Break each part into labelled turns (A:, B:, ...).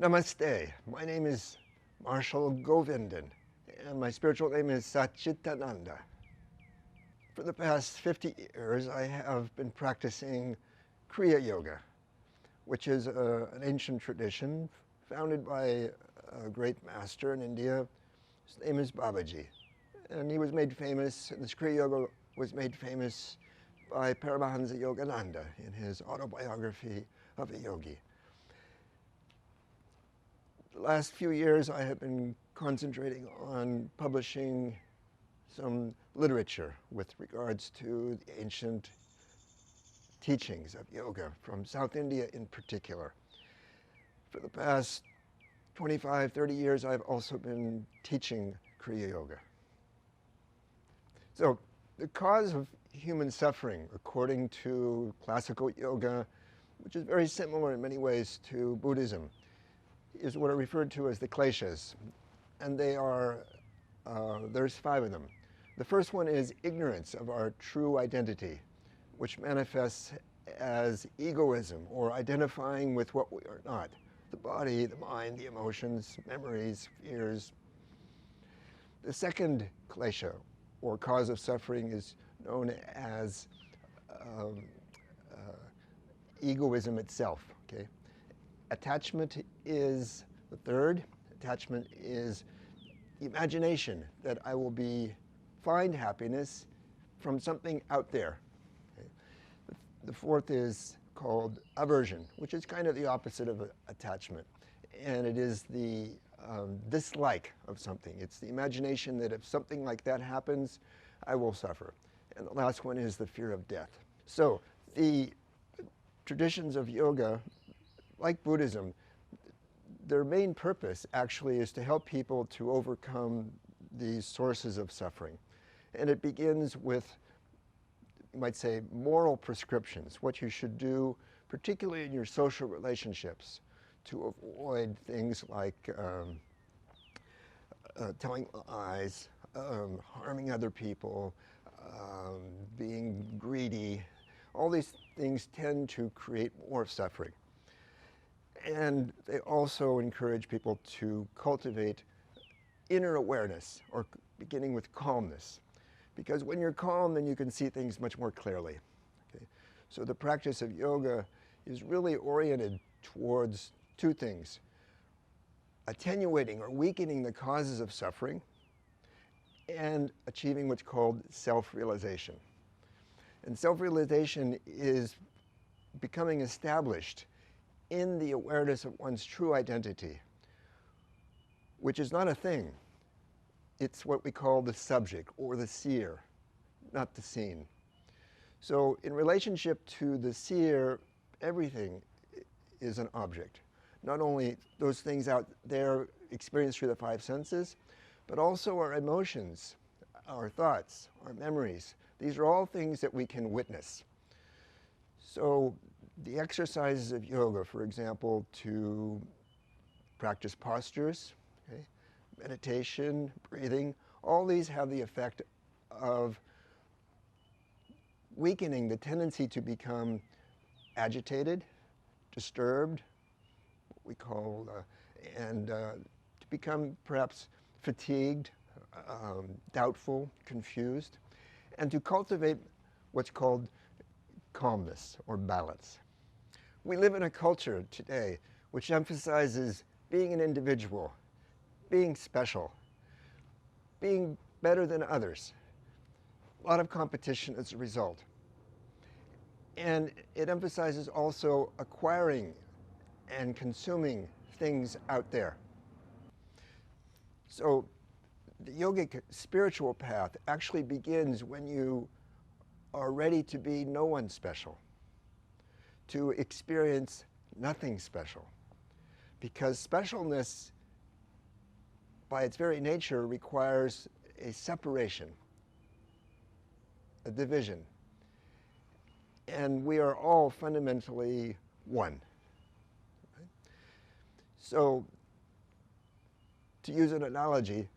A: Namaste. My name is Marshal Govindan, and my spiritual name is Satchitananda. For the past 50 years, I have been practicing Kriya Yoga, which is an ancient tradition founded by a great master in India. His name is Babaji, and he was made famous, and this Kriya Yoga was made famous by Paramahansa Yogananda in his autobiography of a yogi. The last few years I have been concentrating on publishing some literature with regards to the ancient teachings of yoga from South India in particular. For the past 25, 30 years I've also been teaching Kriya Yoga. So the cause of human suffering, according to classical yoga, which is very similar in many ways to Buddhism, is what are referred to as the kleshas. And they are, there's 5 of them. The first one is ignorance of our true identity, which manifests as egoism or identifying with what we are not. The body, the mind, the emotions, memories, fears. The second klesha, or cause of suffering, is known as egoism itself. Okay? Attachment is the third. Attachment is imagination that I will find happiness from something out there. Okay? The fourth is called aversion, which is kind of the opposite of attachment. And it is the dislike of something. It's the imagination that if something like that happens, I will suffer. And the last one is the fear of death. So the traditions of yoga, like Buddhism, their main purpose actually is to help people to overcome these sources of suffering. And it begins with, you might say, moral prescriptions, what you should do, particularly in your social relationships, to avoid things like telling lies, harming other people, being greedy. All these things tend to create more suffering. And they also encourage people to cultivate inner awareness, or beginning with calmness. Because when you're calm, then you can see things much more clearly. Okay? So the practice of yoga is really oriented towards 2 things: attenuating or weakening the causes of suffering, and achieving what's called self-realization. And self-realization is becoming established in the awareness of one's true identity, which is not a thing. It's what we call the subject, or the seer, not the seen. So in relationship to the seer, everything is an object. Not only those things out there experienced through the 5 senses, but also our emotions, our thoughts, our memories. These are all things that we can witness. So the exercises of yoga, for example, to practice postures, okay, meditation, breathing, all these have the effect of weakening the tendency to become agitated, disturbed, what we call, to become perhaps fatigued, doubtful, confused, and to cultivate what's called calmness or balance. We live in a culture today which emphasizes being an individual, being special, being better than others. A lot of competition as a result. And it emphasizes also acquiring and consuming things out there. So the yogic spiritual path actually begins when you are ready to be no one special, to experience nothing special. Because specialness, by its very nature, requires a separation, a division. And we are all fundamentally one. Right? So, to use an analogy,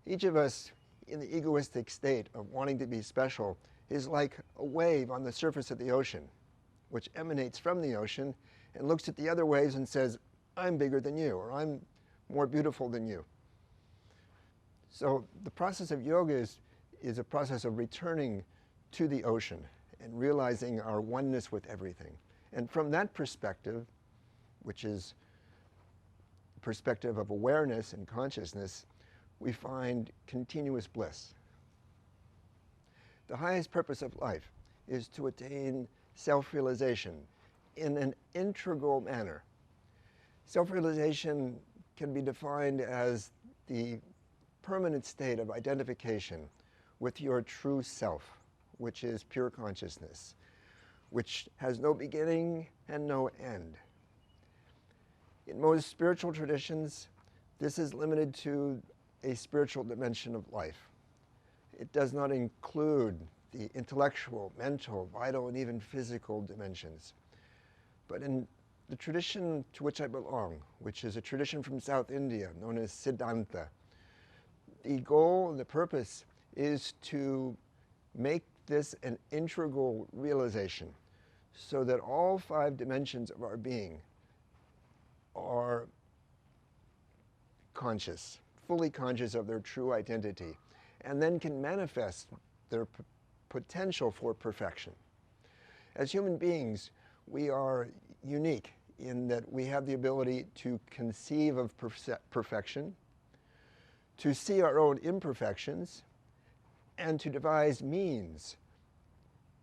A: each of us in the egoistic state of wanting to be special is like a wave on the surface of the ocean, which emanates from the ocean and looks at the other waves and says, I'm bigger than you, or I'm more beautiful than you. So the process of yoga is a process of returning to the ocean and realizing our oneness with everything. And from that perspective, which is the perspective of awareness and consciousness, we find continuous bliss. The highest purpose of life is to attain self-realization in an integral manner. Self-realization can be defined as the permanent state of identification with your true self, which is pure consciousness, which has no beginning and no end. In most spiritual traditions, this is limited to a spiritual dimension of life. It does not include the intellectual, mental, vital, and even physical dimensions. But in the tradition to which I belong, which is a tradition from South India known as Siddhanta, the goal and the purpose is to make this an integral realization so that all 5 dimensions of our being are conscious, fully conscious of their true identity, and then can manifest their potential for perfection. As human beings, we are unique in that we have the ability to conceive of perfection, to see our own imperfections, and to devise means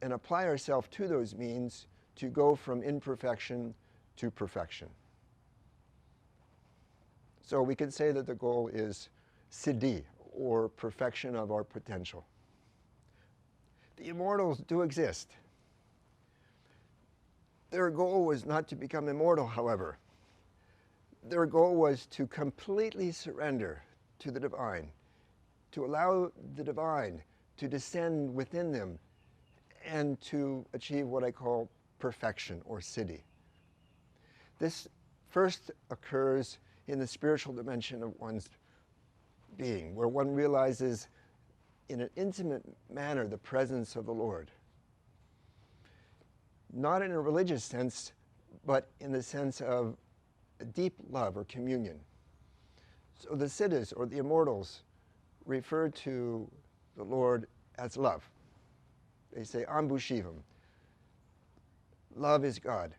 A: and apply ourselves to those means to go from imperfection to perfection. So we could say that the goal is siddhi, or perfection of our potential. The immortals do exist. Their goal was not to become immortal, however. Their goal was to completely surrender to the divine, to allow the divine to descend within them and to achieve what I call perfection, or siddhi. This first occurs in the spiritual dimension of one's being, where one realizes in an intimate manner the presence of the Lord. Not in a religious sense, but in the sense of a deep love or communion. So the siddhas, or the immortals, refer to the Lord as love. They say, Ambu Shivam. Love is God.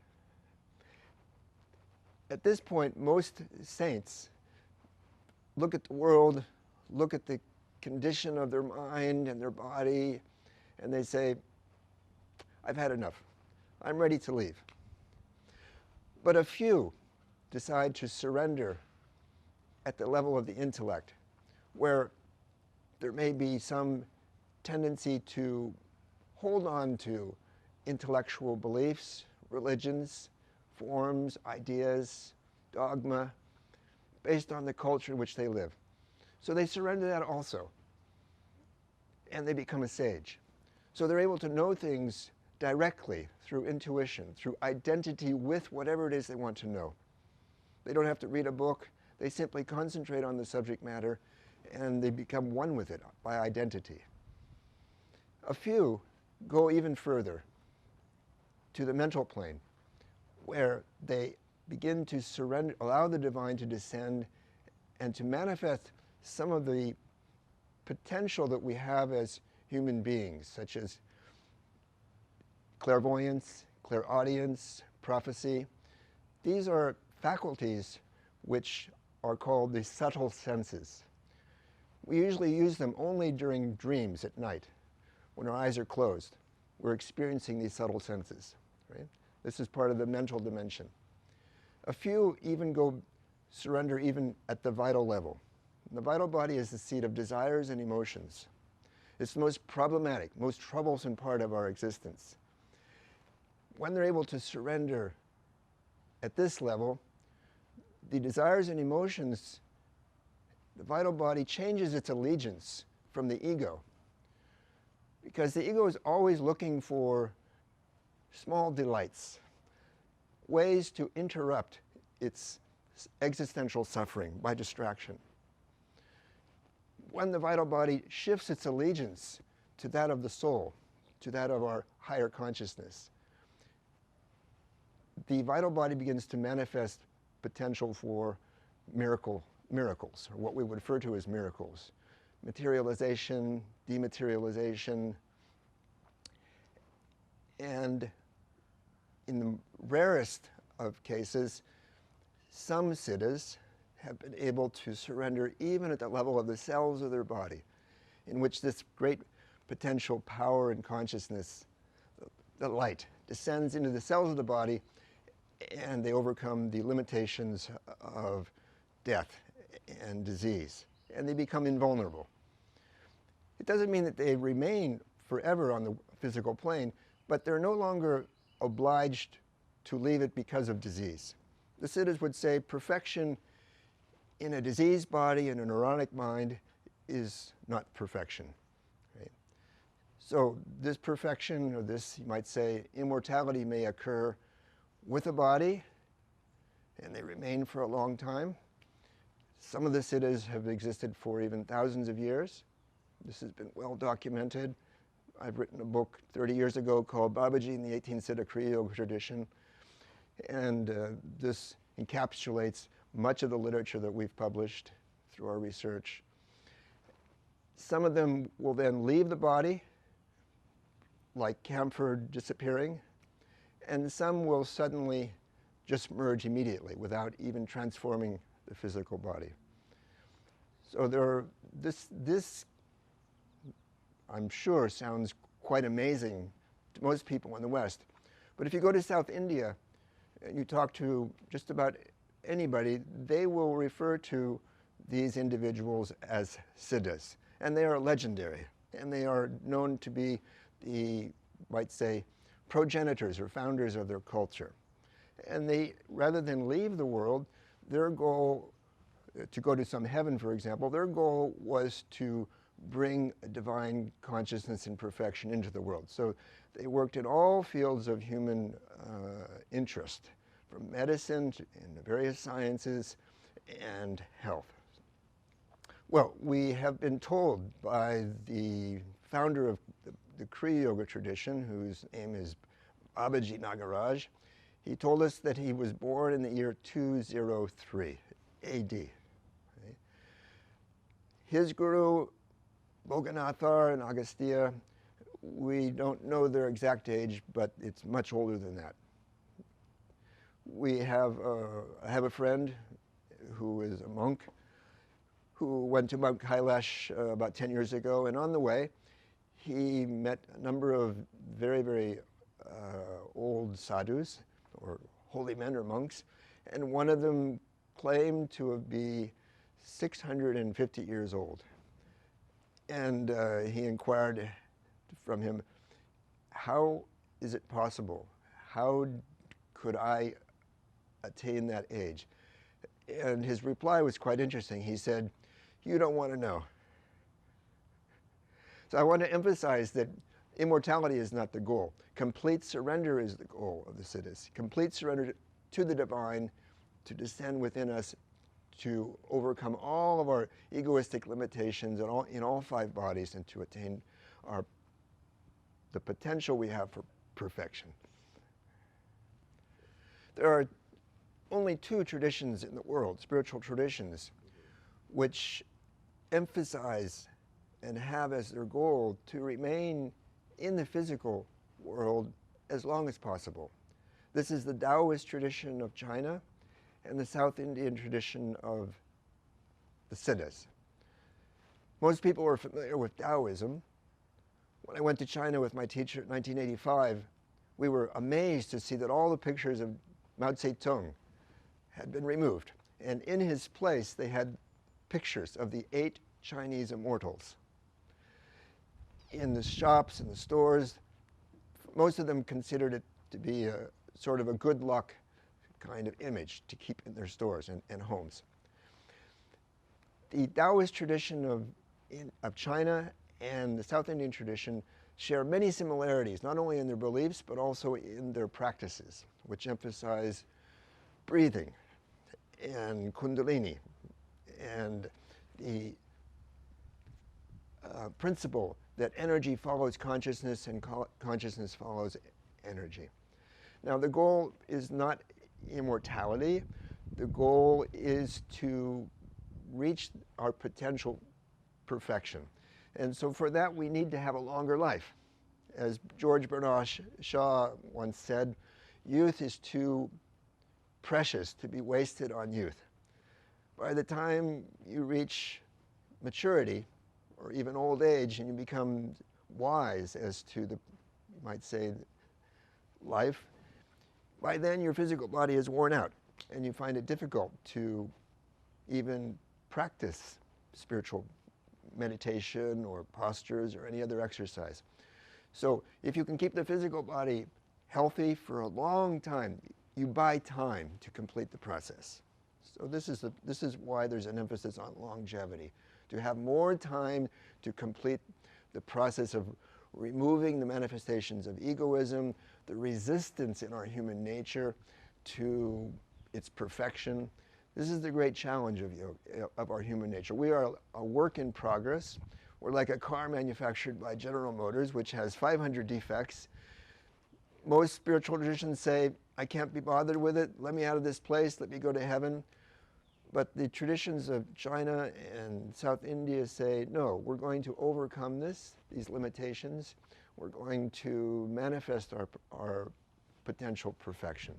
A: At this point, most saints look at the world, look at the condition of their mind and their body, and they say, I've had enough. I'm ready to leave. But a few decide to surrender at the level of the intellect, where there may be some tendency to hold on to intellectual beliefs, religions, forms, ideas, dogma, based on the culture in which they live. So they surrender that also, and they become a sage. So they're able to know things directly through intuition, through identity with whatever it is they want to know. They don't have to read a book. They simply concentrate on the subject matter, and they become one with it by identity. A few go even further to the mental plane, where they begin to surrender, allow the divine to descend and to manifest some of the potential that we have as human beings, such as clairvoyance, clairaudience, prophecy. These are faculties which are called the subtle senses. We usually use them only during dreams at night, when our eyes are closed. We're experiencing these subtle senses, right? This is part of the mental dimension. A few even surrender even at the vital level. The vital body is the seat of desires and emotions. It's the most problematic, most troublesome part of our existence. When they're able to surrender at this level, the desires and emotions, the vital body changes its allegiance from the ego. Because the ego is always looking for small delights, ways to interrupt its existential suffering by distraction. When the vital body shifts its allegiance to that of the soul, to that of our higher consciousness, the vital body begins to manifest potential for miracles, or what we would refer to as miracles. Materialization, dematerialization, and in the rarest of cases, some siddhas have been able to surrender even at the level of the cells of their body, in which this great potential power and consciousness, the light, descends into the cells of the body, and they overcome the limitations of death and disease, and they become invulnerable. It doesn't mean that they remain forever on the physical plane, but they're no longer obliged to leave it because of disease. The siddhas would say perfection in a diseased body and a neurotic mind is not perfection. Right? So this perfection, or this, you might say, immortality may occur with a body, and they remain for a long time. Some of the siddhas have existed for even thousands of years. This has been well documented. I've written a book 30 years ago called Babaji in the 18th Siddha Kriya Yoga tradition, and this encapsulates much of the literature that we've published through our research. Some of them will then leave the body, like camphor disappearing, and some will suddenly just merge immediately without even transforming the physical body. So this I'm sure sounds quite amazing to most people in the West. But if you go to South India and you talk to just about anybody, they will refer to these individuals as siddhas. And they are legendary. And they are known to be the, might say, progenitors or founders of their culture. And they, rather than leave the world, their goal, to go to some heaven, for example, their goal was to bring a divine consciousness and perfection into the world. So they worked in all fields of human interest, from medicine and the various sciences and health. Well, we have been told by the founder of the Kriya Yoga tradition, whose name is Babaji Nagaraj, he told us that he was born in the year 203 AD. Right? His guru, Boganathar and Agastya, we don't know their exact age, but it's much older than that. I have a friend who is a monk who went to Mount Kailash about 10 years ago, and on the way he met a number of very, very old sadhus, or holy men or monks, and one of them claimed to be 650 years old. And he inquired from him, how is it possible? How could I attain that age? And his reply was quite interesting. He said, you don't want to know. So I want to emphasize that immortality is not the goal. Complete surrender is the goal of the siddhas. Complete surrender to the divine, to descend within us, to overcome all of our egoistic limitations in all five bodies, and to attain the potential we have for perfection. There are only two traditions in the world, spiritual traditions, which emphasize and have as their goal to remain in the physical world as long as possible. This is the Taoist tradition of China and the South Indian tradition of the siddhas. Most people are familiar with Taoism. When I went to China with my teacher in 1985, we were amazed to see that all the pictures of Mao Zedong had been removed. And in his place, they had pictures of the 8 Chinese immortals. In the shops and the stores, most of them considered it to be a sort of a good luck kind of image to keep in their stores and homes. The Taoist tradition of China and the South Indian tradition share many similarities, not only in their beliefs, but also in their practices, which emphasize breathing and kundalini and the principle that energy follows consciousness and consciousness follows energy. Now, the goal is not immortality. The goal is to reach our potential perfection. And so for that, we need to have a longer life. As George Bernard Shaw once said, youth is too precious to be wasted on youth. By the time you reach maturity, or even old age, and you become wise as to the, you might say, life, by then your physical body is worn out, and you find it difficult to even practice spiritual meditation or postures or any other exercise. So if you can keep the physical body healthy for a long time, you buy time to complete the process. So this is why there's an emphasis on longevity, to have more time to complete the process of removing the manifestations of egoism, the resistance in our human nature to its perfection. This is the great challenge of our human nature. We are a work in progress. We're like a car manufactured by General Motors, which has 500 defects. Most spiritual traditions say, I can't be bothered with it. Let me out of this place. Let me go to heaven. But the traditions of China and South India say, no, we're going to overcome these limitations. We're going to manifest our potential perfection.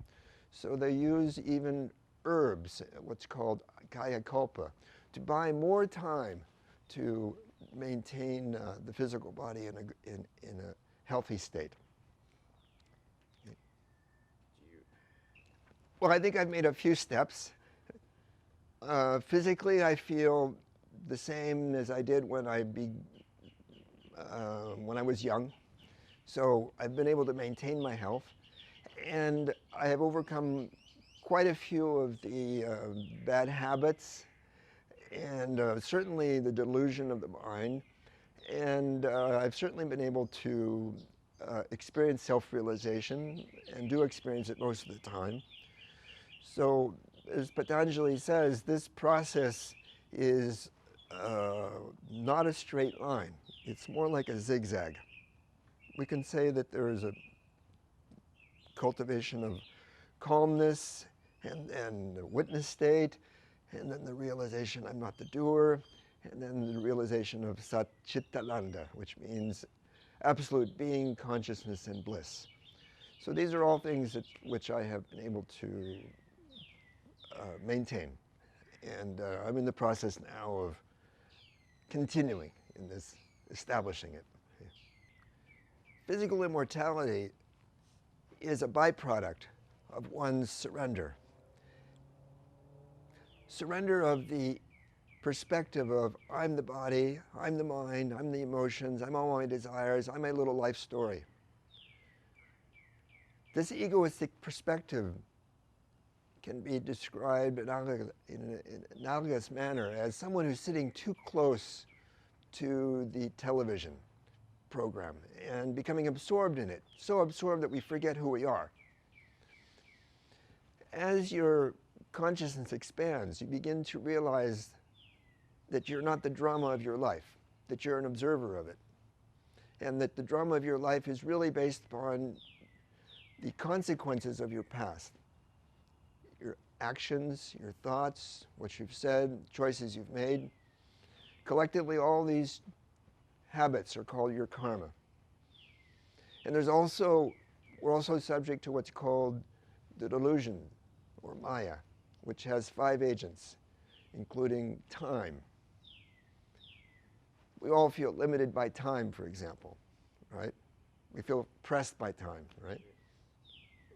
A: So they use even herbs, what's called kaya kalpa, to buy more time to maintain the physical body in a healthy state. Well, I think I've made a few steps. Physically, I feel the same as I did when I was young. So I've been able to maintain my health, and I have overcome quite a few of the bad habits, and certainly the delusion of the mind. And I've certainly been able to experience self-realization, and do experience it most of the time. So, as Patanjali says, this process is not a straight line. It's more like a zigzag. We can say that there is a cultivation of calmness and the witness state, and then the realization I'm not the doer, and then the realization of Satchitananda, which means absolute being, consciousness, and bliss. So these are all things which I have been able to maintain. And I'm in the process now of continuing in this, establishing it. Physical immortality is a byproduct of one's surrender. Surrender of the perspective of I'm the body, I'm the mind, I'm the emotions, I'm all my desires, I'm my little life story. This egoistic perspective can be described in an analogous manner as someone who's sitting too close to the television program and becoming absorbed in it, so absorbed that we forget who we are. As your consciousness expands, you begin to realize that you're not the drama of your life, that you're an observer of it, and that the drama of your life is really based upon the consequences of your past. Your actions, your thoughts, what you've said, choices you've made. Collectively, all these habits are called your karma. And we're also subject to what's called the delusion, or Maya, which has 5 agents, including time. We all feel limited by time, for example, right? We feel pressed by time, right?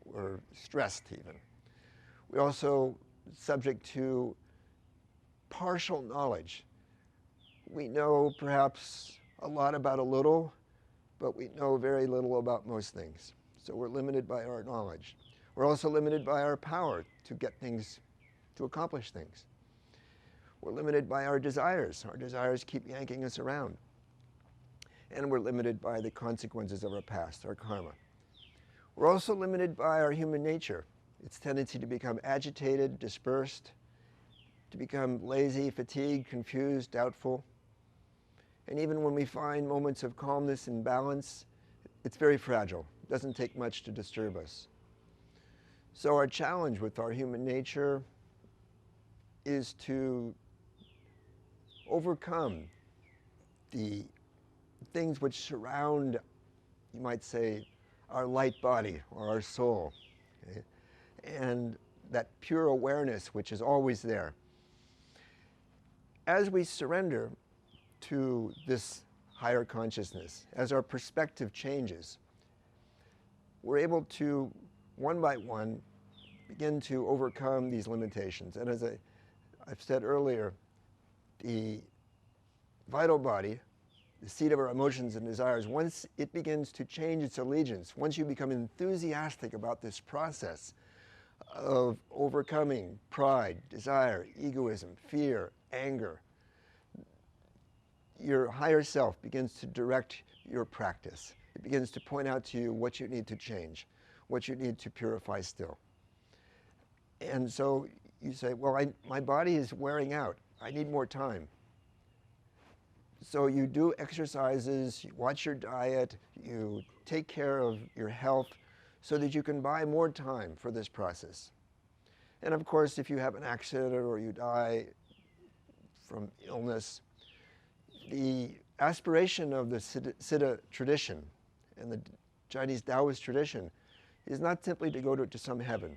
A: Or stressed even. We're also subject to partial knowledge. We know perhaps a lot about a little, but we know very little about most things. So we're limited by our knowledge. We're also limited by our power to get things, to accomplish things. We're limited by our desires. Our desires keep yanking us around. And we're limited by the consequences of our past, our karma. We're also limited by our human nature, its tendency to become agitated, dispersed, to become lazy, fatigued, confused, doubtful. And even when we find moments of calmness and balance, it's very fragile. It doesn't take much to disturb us. So our challenge with our human nature is to overcome the things which surround, you might say, our light body or our soul, okay? And that pure awareness which is always there. As we surrender to this higher consciousness, as our perspective changes, we're able to, one by one, begin to overcome these limitations. And as I've said earlier, the vital body, the seat of our emotions and desires, once it begins to change its allegiance, once you become enthusiastic about this process of overcoming pride, desire, egoism, fear, anger, your higher self begins to direct your practice. It begins to point out to you what you need to change, what you need to purify still. And so you say, well, my body is wearing out. I need more time. So you do exercises, you watch your diet, you take care of your health so that you can buy more time for this process. And of course, if you have an accident or you die from illness, the aspiration of the Siddha tradition and the Chinese Taoist tradition is not simply to go to some heaven.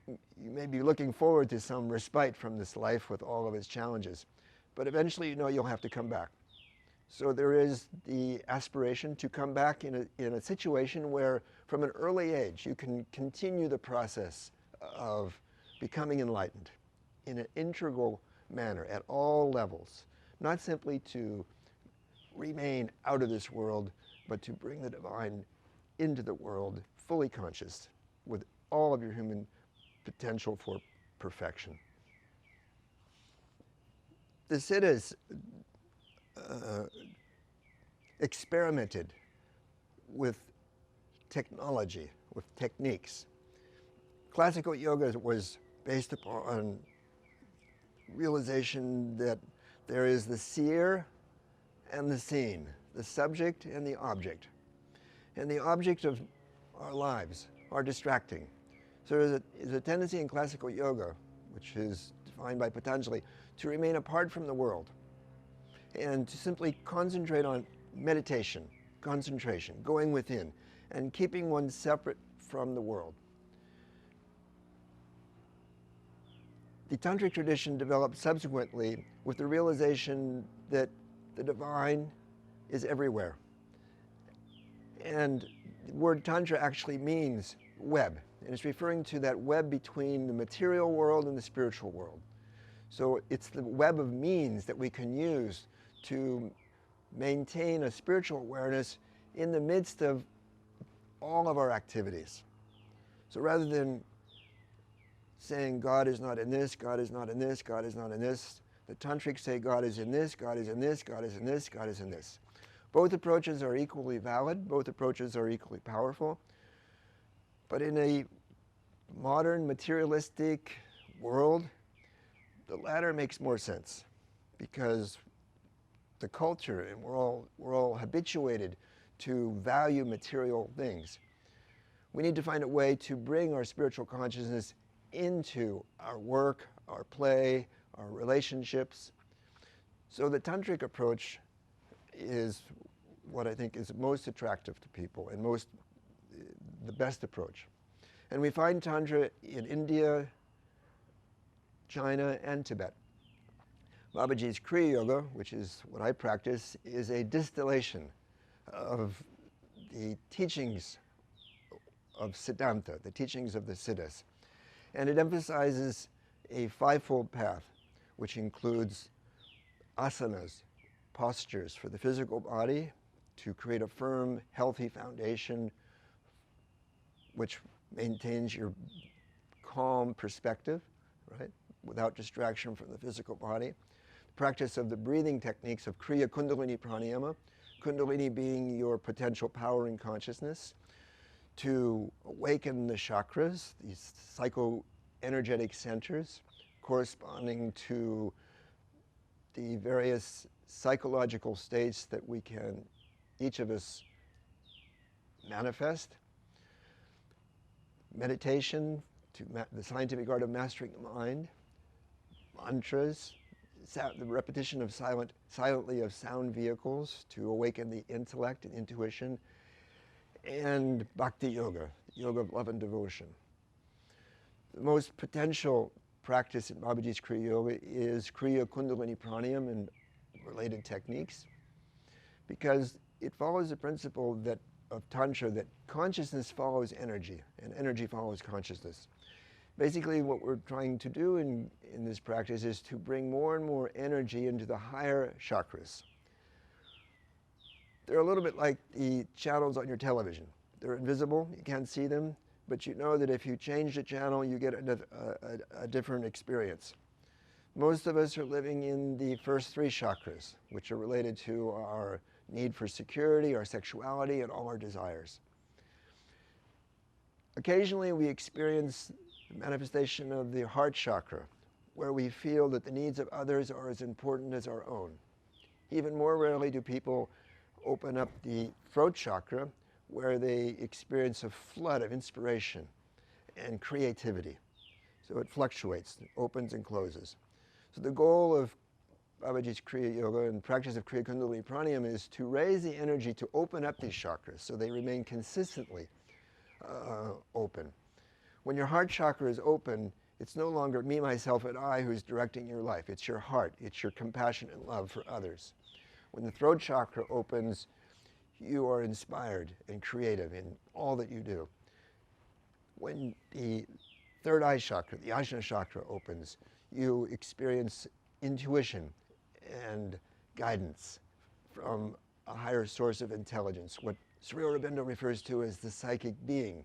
A: You may be looking forward to some respite from this life with all of its challenges, but eventually you know you'll have to come back. So there is the aspiration to come back in a situation where from an early age you can continue the process of becoming enlightened in an integral manner at all levels, not simply to remain out of this world, but to bring the divine into the world fully conscious with all of your human potential for perfection. The Siddhas experimented with technology, with techniques. Classical yoga was based upon realization that there is the seer and the seen, the subject and the object. And the object of our lives are distracting. So there's a tendency in classical yoga, which is defined by Poniżej, to remain apart from the world and to simply concentrate on meditation, concentration, going within, and keeping one separate from the world. The Tantric tradition developed subsequently with the realization that the divine is everywhere. And the word Tantra actually means web, and it's referring to that web between the material world and the spiritual world. So it's the web of means that we can use to maintain a spiritual awareness in the midst of all of our activities. So rather than saying God is not in this, God is not in this, God is not in this, the Tantrics say God is in this, God is in this, God is in this, God is in this. Both approaches are equally valid, both approaches are equally powerful, but in a modern materialistic world, the latter makes more sense because the culture, and we're all habituated to value material things. We need to find a way to bring our spiritual consciousness into our work, our play, our relationships. So the Tantric approach is what I think is most attractive to people and the best approach. And we find Tantra in India, China, and Tibet. Babaji's Kriya Yoga, which is what I practice, is a distillation of the teachings of Siddhanta, the teachings of the Siddhas. And it emphasizes a fivefold path, which includes asanas, postures for the physical body to create a firm, healthy foundation which maintains your calm perspective, right, without distraction from the physical body. The practice of the breathing techniques of Kriya Kundalini Pranayama, Kundalini being your potential power in consciousness, to awaken the chakras, these psycho-energetic centers corresponding to the various psychological states that we can, each of us, manifest. Meditation, the scientific art of mastering the mind, mantras, the repetition of silently of sound vehicles to awaken the intellect and intuition, and bhakti yoga, yoga of love and devotion. The most potential practice in Babajiskriya Yoga is Kriya Kundalini Pranayam and related techniques, because it follows the principle that of Tantra that consciousness follows energy and energy follows consciousness. Basically, what we're trying to do in this practice is to bring more and more energy into the higher chakras. They're a little bit like the channels on your television. They're invisible, you can't see them, but you know that if you change the channel, you get a different experience. Most of us are living in the first three chakras, which are related to our need for security, our sexuality, and all our desires. Occasionally, we experience the manifestation of the heart chakra, where we feel that the needs of others are as important as our own. Even more rarely do people open up the throat chakra, where they experience a flood of inspiration and creativity. So it fluctuates, it opens and closes. So the goal of Babajiskriya Yoga and practice of Kriya Kundalini Pranayam is to raise the energy to open up these chakras so they remain consistently open. When your heart chakra is open, it's no longer me, myself, and I who's directing your life. It's your heart. It's your compassion and love for others. When the throat chakra opens, you are inspired and creative in all that you do. When the third eye chakra, the ajna chakra, opens, you experience intuition and guidance from a higher source of intelligence, what Sri Aurobindo refers to as the psychic being,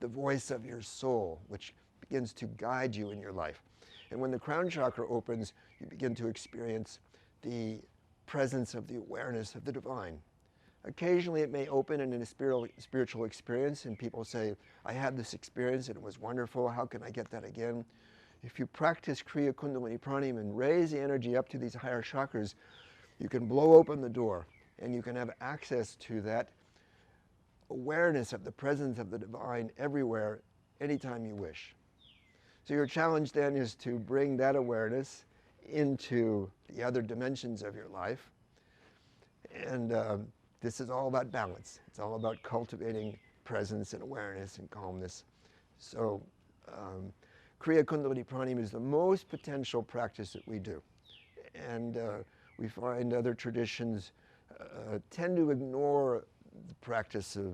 A: the voice of your soul, which begins to guide you in your life. And when the crown chakra opens, you begin to experience the presence of the awareness of the divine. Occasionally it may open in a spiritual experience and people say, I had this experience and it was wonderful, how can I get that again? If you practice Kriya Kundalini Pranayam and raise the energy up to these higher chakras, you can blow open the door and you can have access to that awareness of the presence of the divine everywhere, anytime you wish. So your challenge then is to bring that awareness into the other dimensions of your life. And this is all about balance. It's all about cultivating presence and awareness and calmness. So Kriya Kundalini Pranayam is the most potential practice that we do. And we find other traditions tend to ignore the practice of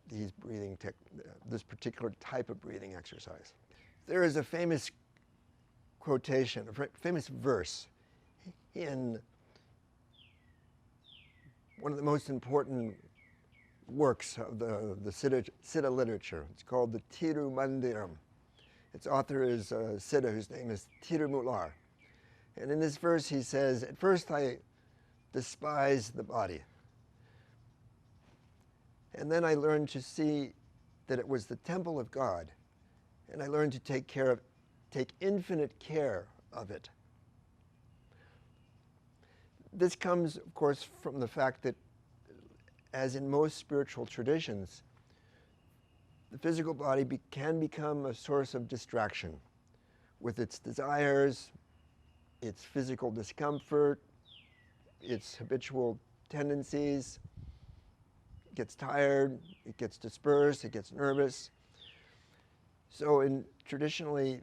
A: these this particular type of breathing exercise. There is a famous quotation, a famous verse in one of the most important works of the Siddha literature. It's called the Tirumandiram. Its author is a Siddha whose name is Tirumular. And in this verse he says, at first I despised the body. And then I learned to see that it was the temple of God. And I learned to take infinite care of it. This comes, of course, from the fact that, as in most spiritual traditions, the physical body can become a source of distraction with its desires, its physical discomfort, its habitual tendencies. It gets tired, it gets dispersed, it gets nervous. So traditionally,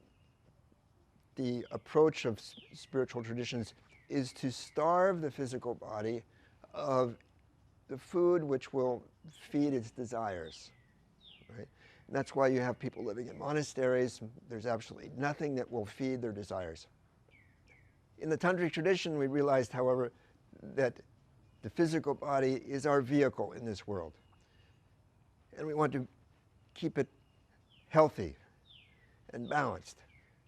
A: the approach of spiritual traditions is to starve the physical body of the food which will feed its desires, right? And that's why you have people living in monasteries. There's absolutely nothing that will feed their desires. In the Tantric tradition, we realized, however, that the physical body is our vehicle in this world. And we want to keep it healthy and balanced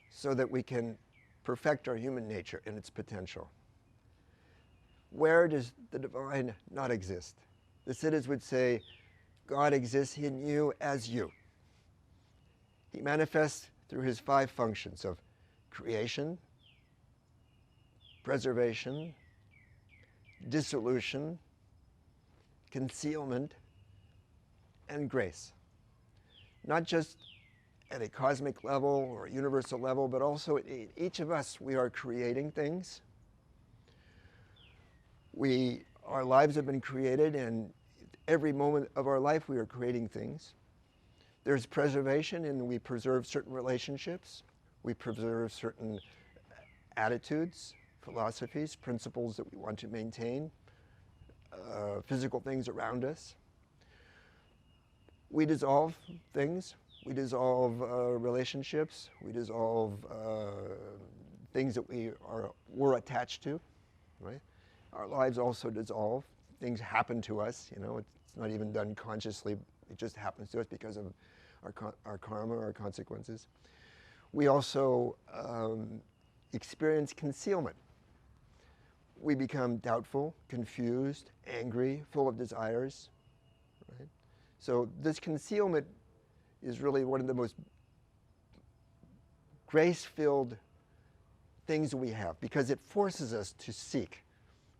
A: so that we can perfect our human nature and its potential. Where does the divine not exist? The Siddhas would say, God exists in you as you. He manifests through his 5 functions of creation, preservation, dissolution, concealment, and grace. Not just at a cosmic level or a universal level, but also each of us, we are creating things. Our lives have been created, and every moment of our life we are creating things. There's preservation, and we preserve certain relationships. We preserve certain attitudes, philosophies, principles that we want to maintain, physical things around us. We dissolve things. We dissolve relationships. We dissolve things that we're attached to, right? Our lives also dissolve. Things happen to us, you know. It's not even done consciously. It just happens to us because of our karma, our consequences. We also experience concealment. We become doubtful, confused, angry, full of desires, right? So this concealment is really one of the most grace-filled things that we have, because it forces us to seek,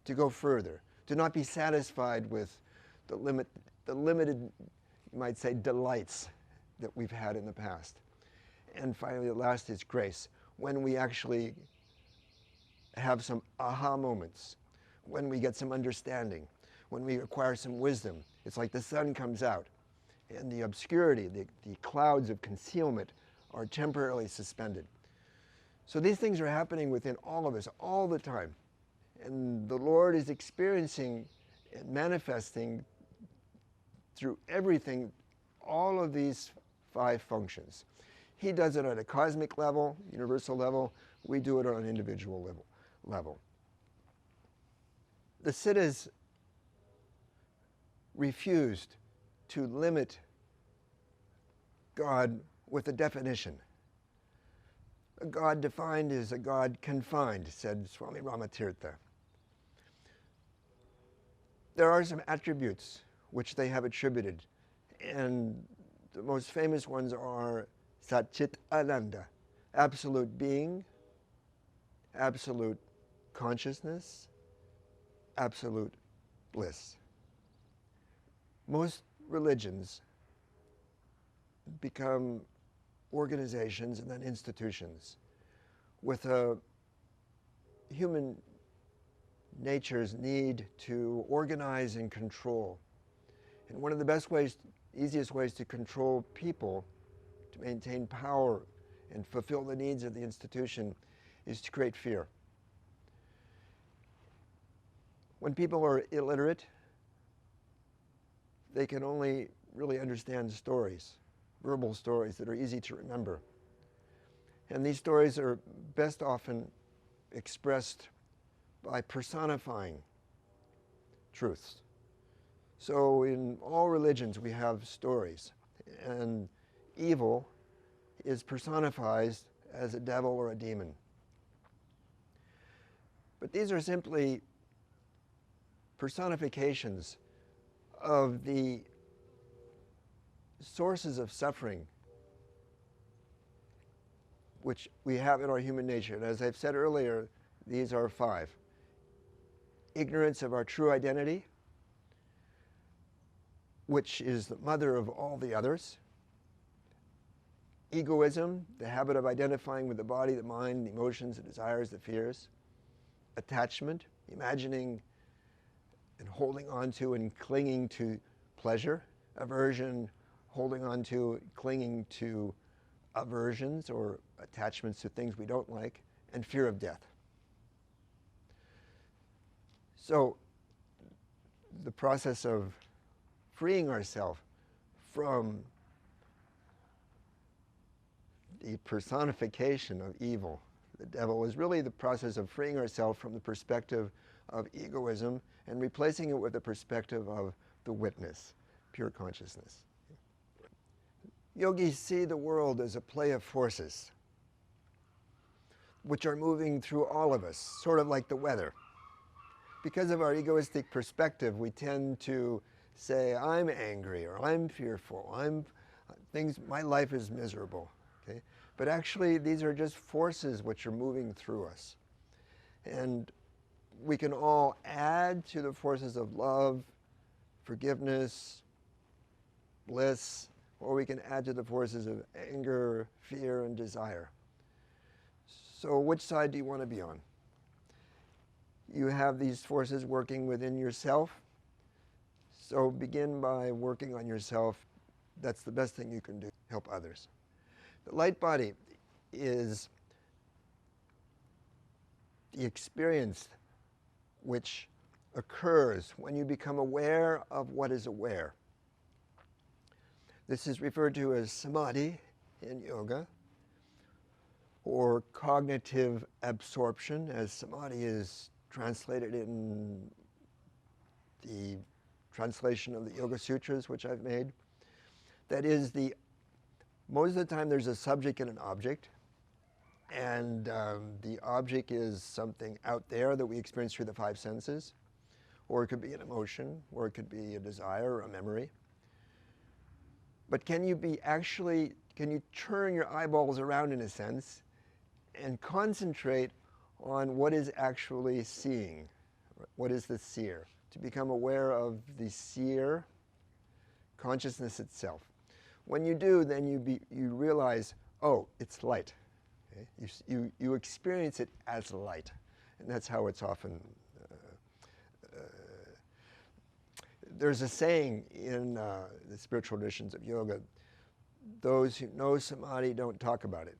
A: to go further, to not be satisfied with the limited, you might say, delights that we've had in the past. And finally, the last is grace, when we actually have some aha moments, when we get some understanding, when we acquire some wisdom. It's like the sun comes out, and the obscurity, the clouds of concealment are temporarily suspended. So these things are happening within all of us all the time. And the Lord is experiencing and manifesting through everything all of these 5 functions. He does it at a cosmic level, universal level. We do it on an individual level. The Siddhas refused to limit God with a definition. A God defined is a God confined, said Swami Ramatirtha. There are some attributes which they have attributed, and the most famous ones are Satchit Ananda, absolute being, absolute consciousness, absolute bliss. Most religions become organizations and then institutions with a human nature's need to organize and control. And one of the best ways, easiest ways to control people, to maintain power and fulfill the needs of the institution, is to create fear. When people are illiterate, they can only really understand stories, verbal stories that are easy to remember. And these stories are best often expressed by personifying truths. So in all religions we have stories, and evil is personified as a devil or a demon. But these are simply personifications of the sources of suffering which we have in our human nature. And as I've said earlier, these are 5. Ignorance of our true identity, which is the mother of all the others. Egoism, the habit of identifying with the body, the mind, the emotions, the desires, the fears. Attachment, imagining and holding on to and clinging to pleasure. Aversion, holding on to, clinging to aversions or attachments to things we don't like. And fear of death. So the process of freeing ourselves from the personification of evil, the devil, is really the process of freeing ourselves from the perspective of egoism and replacing it with the perspective of the witness, pure consciousness. Yogis see the world as a play of forces which are moving through all of us, sort of like the weather. Because of our egoistic perspective, we tend to say, I'm angry, or I'm fearful, my life is miserable. Okay? But actually, these are just forces which are moving through us. And we can all add to the forces of love, forgiveness, bliss, or we can add to the forces of anger, fear, and desire. So which side do you want to be on? You have these forces working within yourself, so begin by working on yourself. That's the best thing you can do, help others. The light body is the experience which occurs when you become aware of what is aware. This is referred to as samadhi in yoga, or cognitive absorption, as samadhi is translated in the translation of the Yoga Sutras, which I've made. That is, most of the time there's a subject and an object, and the object is something out there that we experience through the five senses, or it could be an emotion, or it could be a desire or a memory. But can you turn your eyeballs around, in a sense, and concentrate on what is actually seeing? What is the seer? To become aware of the seer, consciousness itself. When you do, then you realize, oh, it's light. Okay? You experience it as light, and that's how it's often. There's a saying in the spiritual traditions of yoga: those who know samadhi don't talk about it,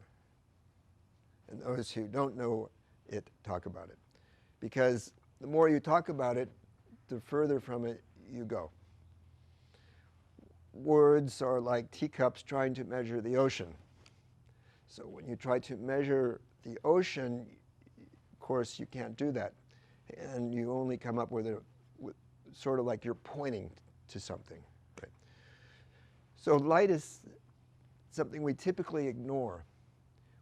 A: and those who don't know it talk about it, because the more you talk about it, the further from it you go. Words are like teacups trying to measure the ocean. So when you try to measure the ocean, of course you can't do that, and you only come up with sort of like you're pointing to something. Right? So light is something we typically ignore.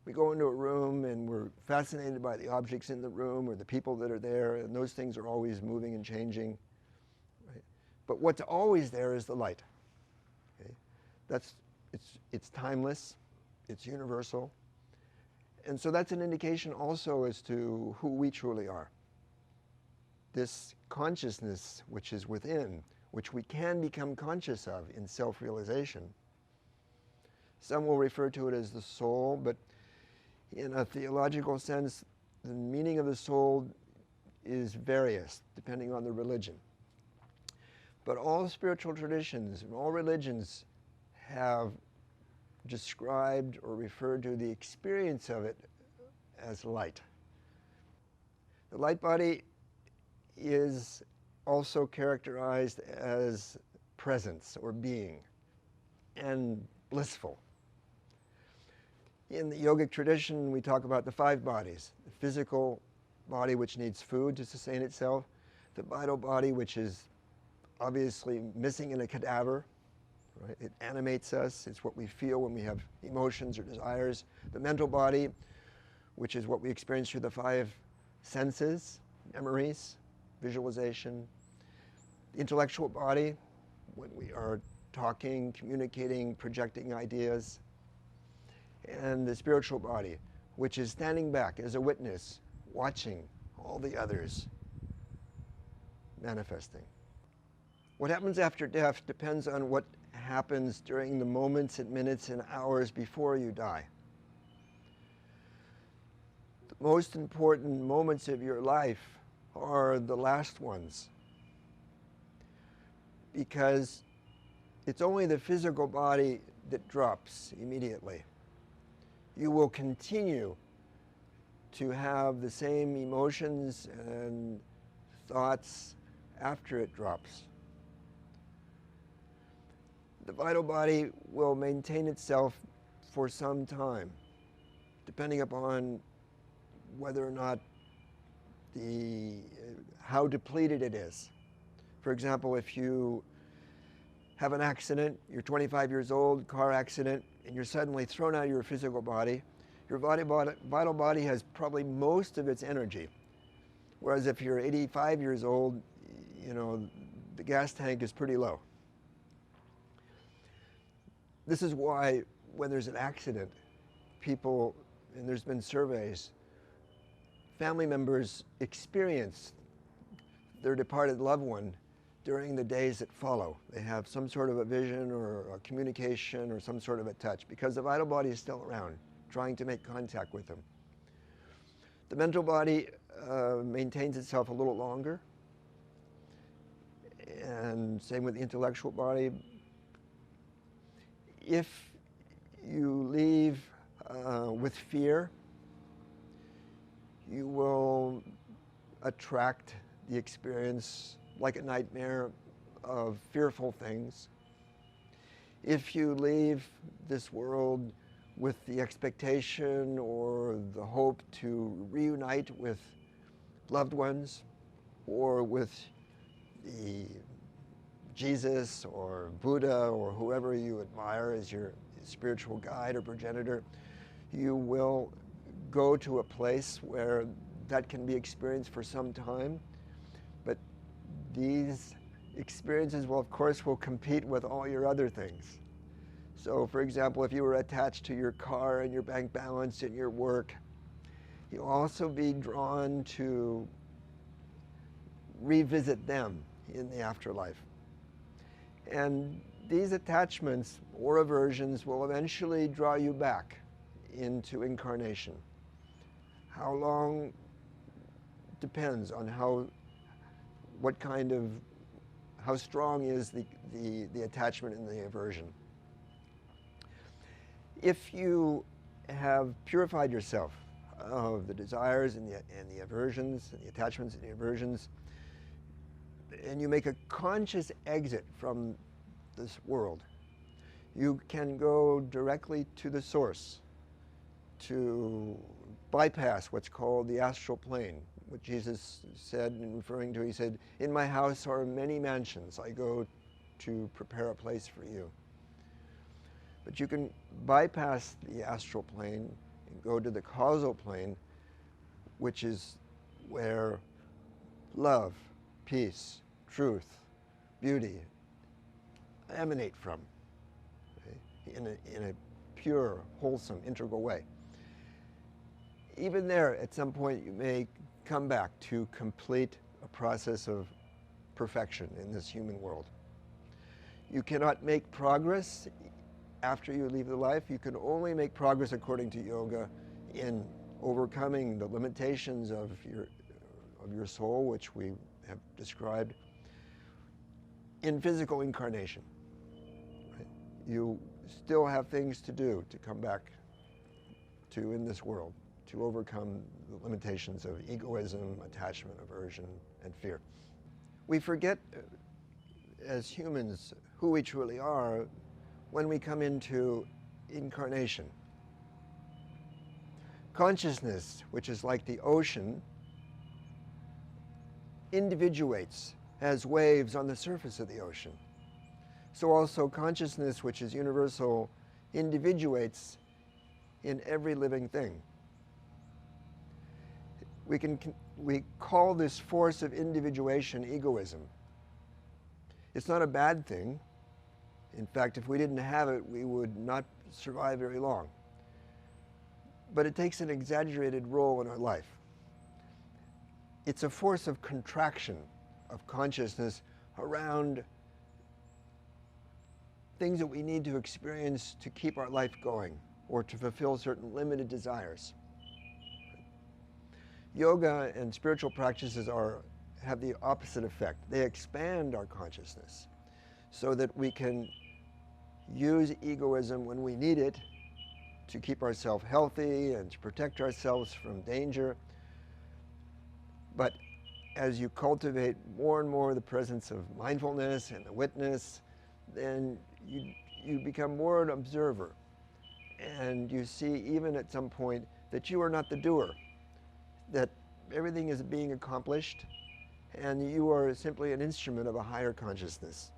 A: We go into a room and we're fascinated by the objects in the room or the people that are there, and those things are always moving and changing. Right? But what's always there is the light. Okay? It's timeless, it's universal, and so that's an indication also as to who we truly are. This consciousness which is within, which we can become conscious of in self-realization. Some will refer to it as the soul, but in a theological sense, the meaning of the soul is various, depending on the religion. But all spiritual traditions and all religions have described or referred to the experience of it as light. The light body is also characterized as presence or being and blissful. In the yogic tradition, we talk about the five bodies: the physical body, which needs food to sustain itself; the vital body, which is obviously missing in a cadaver. Right? It animates us. It's what we feel when we have emotions or desires. The mental body, which is what we experience through the five senses: memories, visualization. The intellectual body, when we are talking, communicating, projecting ideas. And the spiritual body, which is standing back as a witness, watching all the others manifesting. What happens after death depends on what happens during the moments and minutes and hours before you die. The most important moments of your life are the last ones, because it's only the physical body that drops immediately. You will continue to have the same emotions and thoughts after it drops. The vital body will maintain itself for some time, depending upon whether or not how depleted it is. For example, if you have an accident, you're 25 years old, car accident, and you're suddenly thrown out of your physical body, your vital body has probably most of its energy. Whereas if you're 85 years old, the gas tank is pretty low. This is why when there's an accident, people, and there's been surveys, family members experience their departed loved one during the days that follow. They have some sort of a vision or a communication or some sort of a touch because the vital body is still around, trying to make contact with them. The mental body maintains itself a little longer, and same with the intellectual body. If you leave with fear, you will attract the experience like a nightmare of fearful things. If you leave this world with the expectation or the hope to reunite with loved ones or with the Jesus or Buddha or whoever you admire as your spiritual guide or progenitor, you will go to a place where that can be experienced for some time. But these experiences will, of course, will compete with all your other things. So, for example, if you were attached to your car and your bank balance and your work, you'll also be drawn to revisit them in the afterlife. And these attachments or aversions will eventually draw you back into incarnation. How long depends on how strong is the attachment and the aversion. If you have purified yourself of the desires and the aversions and the attachments and the aversions, and you make a conscious exit from this world, you can go directly to the source, to bypass what's called the astral plane. What Jesus said, in referring to, he said, "In my house are many mansions. I go to prepare a place for you." But you can bypass the astral plane and go to the causal plane, which is where love, peace, truth, beauty emanate from, okay? in a pure, wholesome, integral way. Even there, at some point, you may come back to complete a process of perfection in this human world. You cannot make progress after you leave the life. You can only make progress, according to yoga, in overcoming the limitations of your soul, which we have described, in physical incarnation. Right? You still have things to do to come back to in this world, to overcome the limitations of egoism, attachment, aversion, and fear. We forget, as humans, who we truly are when we come into incarnation. Consciousness, which is like the ocean, individuates as waves on the surface of the ocean. So also consciousness, which is universal, individuates in every living thing. We call this force of individuation egoism. It's not a bad thing. In fact, if we didn't have it, we would not survive very long. But it takes an exaggerated role in our life. It's a force of contraction of consciousness around things that we need to experience to keep our life going or to fulfill certain limited desires. Yoga and spiritual practices have the opposite effect. They expand our consciousness so that we can use egoism when we need it to keep ourselves healthy and to protect ourselves from danger. But as you cultivate more and more the presence of mindfulness and the witness, then you become more an observer. And you see, even at some point, that you are not the doer, that everything is being accomplished, and you are simply an instrument of a higher consciousness.